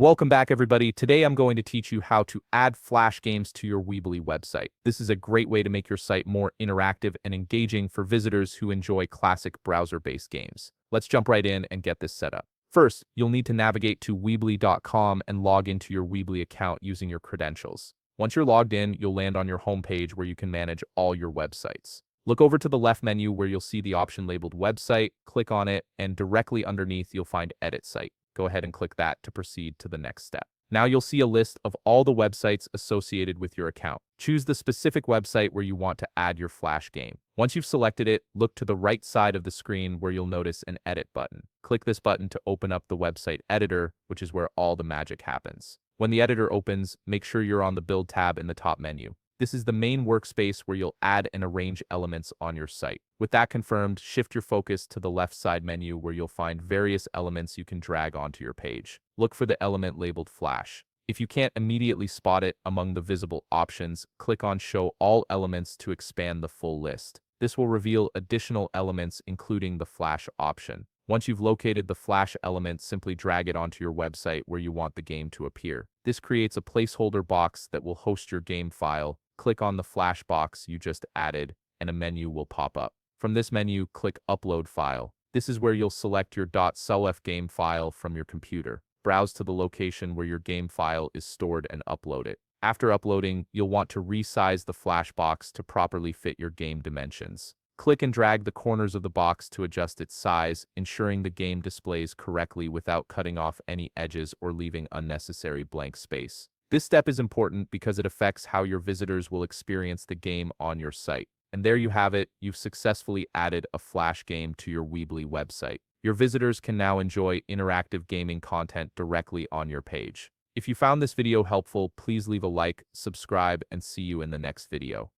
Welcome back, everybody. Today I'm going to teach you how to add Flash games to your Weebly website. This is a great way to make your site more interactive and engaging for visitors who enjoy classic browser-based games. Let's jump right in and get this set up. First, you'll need to navigate to Weebly.com and log into your Weebly account using your credentials. Once you're logged in, you'll land on your homepage where you can manage all your websites. Look over to the left menu where you'll see the option labeled Website, click on it, and directly underneath you'll find Edit Site. Go ahead and click that to proceed to the next step. Now you'll see a list of all the websites associated with your account. Choose the specific website where you want to add your Flash game. Once you've selected it, look to the right side of the screen where you'll notice an Edit button. Click this button to open up the website editor, which is where all the magic happens. When the editor opens, make sure you're on the Build tab in the top menu. This is the main workspace where you'll add and arrange elements on your site. With that confirmed, shift your focus to the left side menu where you'll find various elements you can drag onto your page. Look for the element labeled Flash. If you can't immediately spot it among the visible options, click on Show All Elements to expand the full list. This will reveal additional elements including the Flash option. Once you've located the Flash element, simply drag it onto your website where you want the game to appear. This creates a placeholder box that will host your game file. Click on the Flash box you just added, and a menu will pop up. From this menu, click Upload File. This is where you'll select your .sulf game file from your computer. Browse to the location where your game file is stored and upload it. After uploading, you'll want to resize the Flash box to properly fit your game dimensions. Click and drag the corners of the box to adjust its size, ensuring the game displays correctly without cutting off any edges or leaving unnecessary blank space. This step is important because it affects how your visitors will experience the game on your site. And there you have it, you've successfully added a Flash game to your Weebly website. Your visitors can now enjoy interactive gaming content directly on your page. If you found this video helpful, please leave a like, subscribe, and see you in the next video.